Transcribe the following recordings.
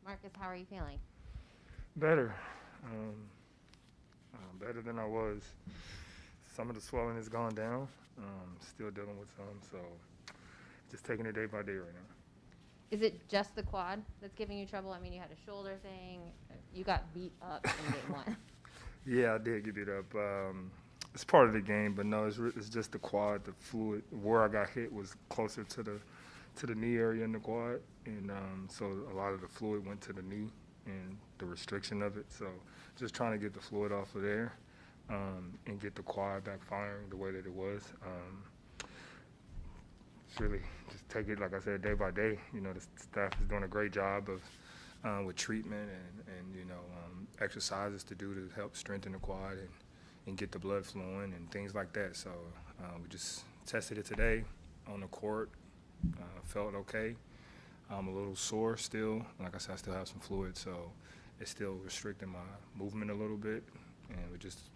Marcus, how are you feeling? Better. Um, Better than I was. Some of the swelling has gone down. Still dealing with some, so just taking it day by day right now. Is it just the quad that's giving you trouble? I mean, you had a shoulder thing. You got beat up in game one. Yeah, I did get beat up. It's part of the game, but no, it's just the quad, the fluid. Where I got hit was closer to the knee area in the quad, and so a lot of the fluid went to the knee and the restriction of it. So just trying to get the fluid off of there and get the quad back firing the way that it was. It's really just take it, like I said, day by day. You know, the staff is doing a great job of with treatment and exercises to do to help strengthen the quad and get the blood flowing and things like that. So we just tested it today on the court. Felt okay. I'm a little sore still. Like I said, I still have some fluid, so it's still restricting my movement a little bit, and we just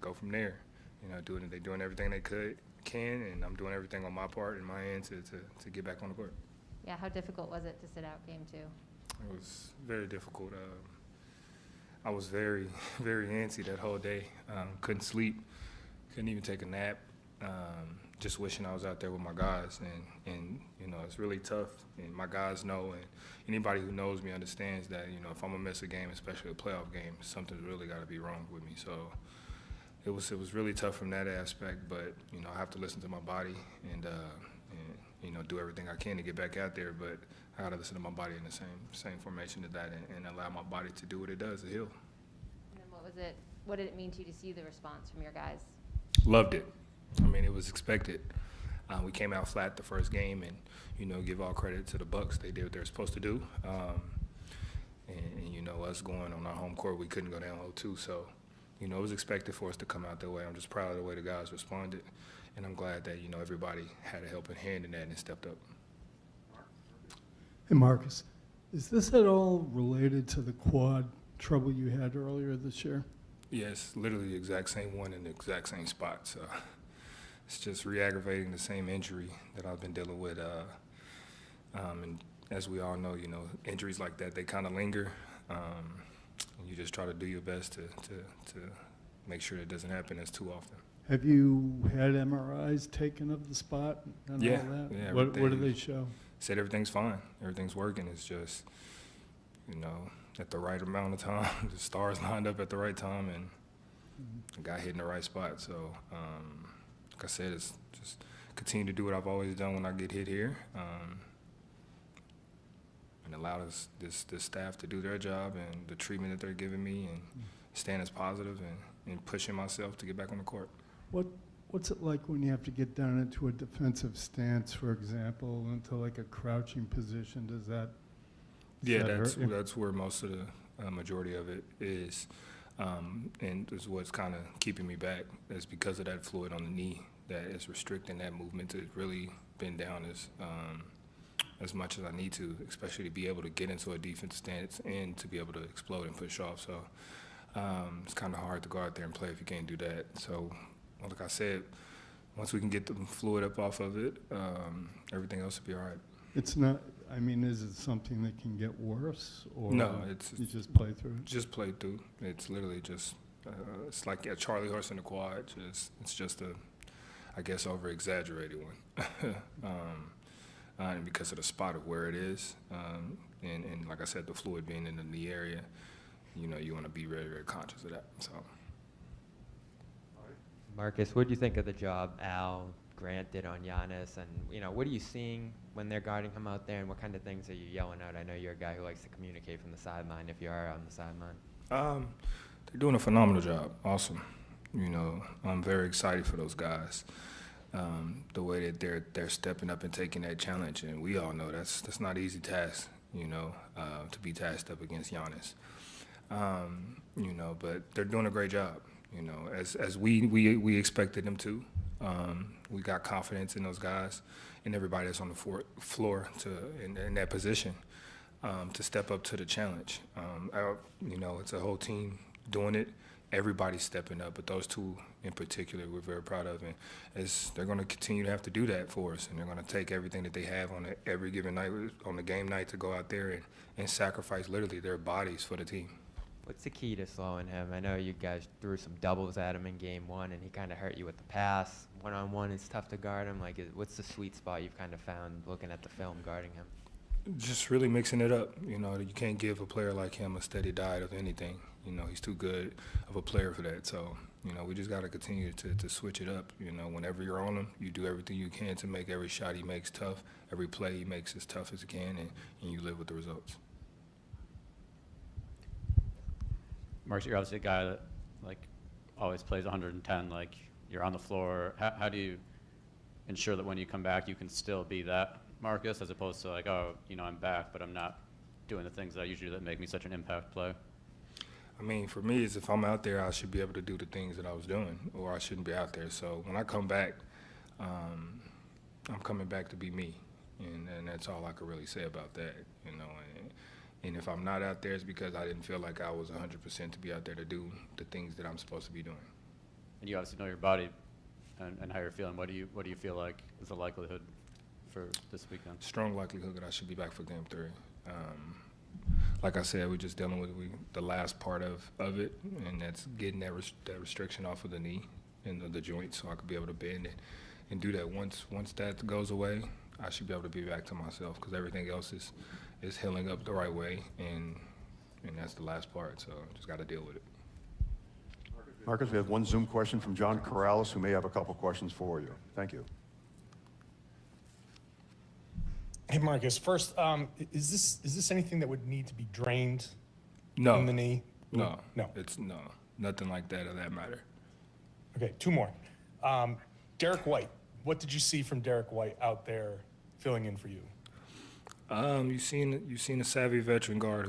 go from there. You know, they're doing everything they can, and I'm doing everything on my part and my end to get back on the court. Yeah, how difficult was it to sit out game two? It was very difficult. I was very, very antsy that whole day. Couldn't sleep, couldn't even take a nap. Just wishing I was out there with my guys, and you know, it's really tough. And my guys know, and anybody who knows me understands that, you know, if I'm gonna miss a game, especially a playoff game, something's really got to be wrong with me. So it was really tough from that aspect. But you know, I have to listen to my body and you know, do everything I can to get back out there. But I got to listen to my body in the same formation to that, and allow my body to do what it does to heal. And then what did it mean to you to see the response from your guys? Loved it. I mean, it was expected. We came out flat the first game, and you know, give all credit to the Bucks. They did what they're supposed to do. And you know, us going on our home court, we couldn't go down 0-2. So, you know, it was expected for us to come out that way. I'm just proud of the way the guys responded, and I'm glad that, you know, everybody had a helping hand in that and stepped up. Hey, Marcus, is this at all related to the quad trouble you had earlier this year? Yes, literally the exact same one in the exact same spot. So it's just re-aggravating the same injury that I've been dealing with. And as we all know, you know, injuries like that, they kind of linger. And you just try to do your best to make sure it doesn't happen as too often. Have you had MRIs taken of the spot and Yeah, all that? yeah. What do they show? Said everything's fine. Everything's working. It's just, you know, at the right amount of time, the stars lined up at the right time, and I got hit in the right spot. So, like I said, it's just continue to do what I've always done when I get hit here, and allow this staff to do their job and the treatment that they're giving me, and staying as positive and pushing myself to get back on the court. What's it like when you have to get down into a defensive stance, for example, into like a crouching position? Does that That's where most of the majority of it is, and is what's kind of keeping me back. Is because of that fluid on the knee that is restricting that movement to really bend down as much as I need to, especially to be able to get into a defensive stance and to be able to explode and push off. So it's kind of hard to go out there and play if you can't do that. So, like I said, once we can get the fluid up off of it, everything else will be all right. It's not, I mean, is it something that can get worse, or No, you just play through it? Just play through. It's literally just, it's like a Charlie horse in the quad. It's just a, I guess, over-exaggerated one. And because of the spot of where it is, and like I said, the fluid being in the knee area, you know, you want to be very, very conscious of that. So. Marcus, what do you think of the job Al Grant did on Giannis, and you know, what are you seeing when they're guarding him out there, and what kind of things are you yelling out? I know you're a guy who likes to communicate from the sideline if you are on the sideline. They're doing a phenomenal job. Awesome. You know, I'm very excited for those guys. The way that they're stepping up and taking that challenge, and we all know that's not an easy task. You know, to be tasked up against Giannis. You know, but they're doing a great job. You know, as we expected them to. We got confidence in those guys and everybody that's on the floor in that position to step up to the challenge. You know, it's a whole team doing it, everybody's stepping up, but those two in particular we're very proud of, and they're going to continue to have to do that for us, and they're going to take everything that they have on every given night, on the game night, to go out there and sacrifice literally their bodies for the team. What's the key to slowing him? I know you guys threw some doubles at him in game one, and he kind of hurt you with the pass. One-on-one, it's tough to guard him. Like, what's the sweet spot you've kind of found looking at the film guarding him? Just really mixing it up. You know, you can't give a player like him a steady diet of anything. You know, he's too good of a player for that. So, you know, we just got to continue to switch it up. You know, whenever you're on him, you do everything you can to make every shot he makes tough, every play he makes as tough as he can, and you live with the results. Marcus, you're obviously a guy that, like, always plays 110. Like, you're on the floor. How do you ensure that when you come back, you can still be that Marcus, as opposed to, like, oh, you know, I'm back, but I'm not doing the things that I usually do that make me such an impact player? I mean, for me, is if I'm out there, I should be able to do the things that I was doing, or I shouldn't be out there. So when I come back, I'm coming back to be me, and that's all I could really say about that, you know. And if I'm not out there, it's because I didn't feel like I was 100% to be out there to do the things that I'm supposed to be doing. And you obviously know your body and how you're feeling. What do you feel like is the likelihood for this weekend? Strong likelihood that I should be back for Game 3. Like I said, we're just dealing with the last part of it, and that's getting that restriction off of the knee and the joint, so I could be able to bend it and do that. Once that goes away, I should be able to be back to myself, because everything else is healing up the right way, and that's the last part. So just got to deal with it. Marcus, we have one Zoom question from John Corrales, who may have a couple questions for you. Thank you. Hey, Marcus. First, is this anything that would need to be drained No. in the knee? No. No. It's nothing like that of that matter. Okay, two more. Derek White. What did you see from Derek White out there filling in for you? You've seen a savvy veteran guard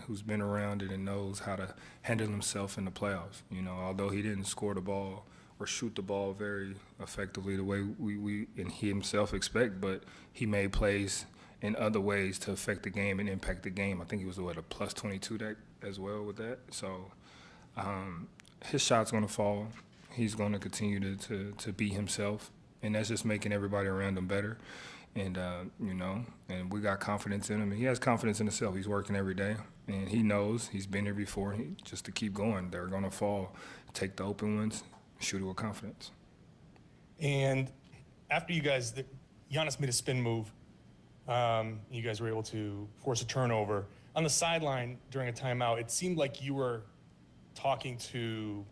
who's been around it and knows how to handle himself in the playoffs. You know, although he didn't score the ball or shoot the ball very effectively the way we and he himself expect, but he made plays in other ways to affect the game and impact the game. I think he was a plus 22 that as well with that. So his shot's going to fall. He's going to continue to be himself, and that's just making everybody around him better. And, you know, and we got confidence in him. And he has confidence in himself. He's working every day, and he knows he's been here before. Just to keep going. They're going to fall. Take the open ones, shoot it with confidence. And after you guys, Giannis made a spin move. You guys were able to force a turnover. On the sideline during a timeout, it seemed like you were talking to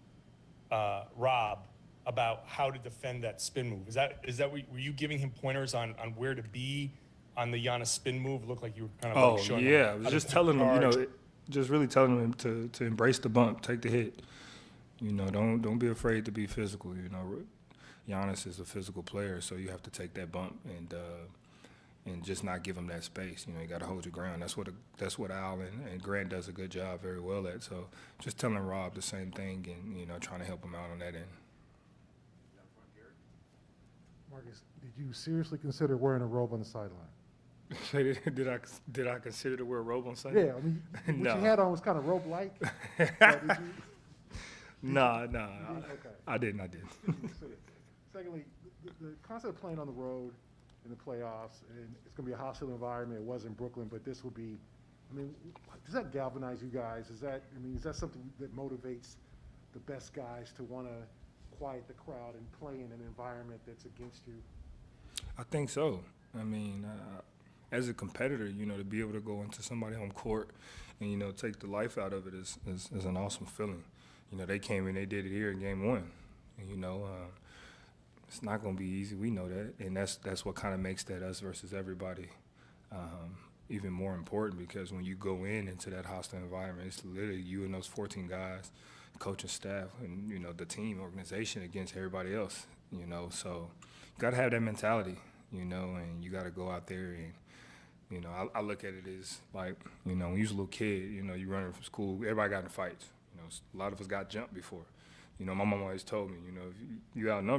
Rob about how to defend that spin move. Is that were you giving him pointers on where to be on the Giannis spin move? It looked like you were kind of like showing him. I was just telling him, you know, just really telling him to embrace the bump, take the hit. You know, don't be afraid to be physical. You know, Giannis is a physical player, so you have to take that bump and just not give him that space. You know, you got to hold your ground. That's what Al and Grant does a good job very well at. So just telling Rob the same thing, and, you know, trying to help him out on that end. Marcus, did you seriously consider wearing a robe on the sideline? Did I consider to wear a robe on Sunday? Yeah, I mean, No. what you had on was kind of robe-like. No, Okay. I didn't. Secondly, the concept of playing on the road in the playoffs, and it's going to be a hostile environment. It was in Brooklyn, but this will be. I mean, does that galvanize you guys? Is that something that motivates the best guys to want to quiet the crowd and play in an environment that's against you? I think so. I mean, as a competitor, you know, to be able to go into somebody's home court and, you know, take the life out of it is an awesome feeling. You know, they came in, they did it here in Game 1. And, you know, it's not going to be easy. We know that. And that's what kind of makes that us versus everybody even more important, because when you go into that hostile environment, it's literally you and those 14 guys, coaching staff, and, you know, the team organization against everybody else, you know. So you got to have that mentality, you know, and you got to go out there and, you know, I look at it as like, you know, when you was a little kid, you know, you running from school, everybody got in fights. You know, a lot of us got jumped before. You know, my mom always told me, you know, if you outnumbered,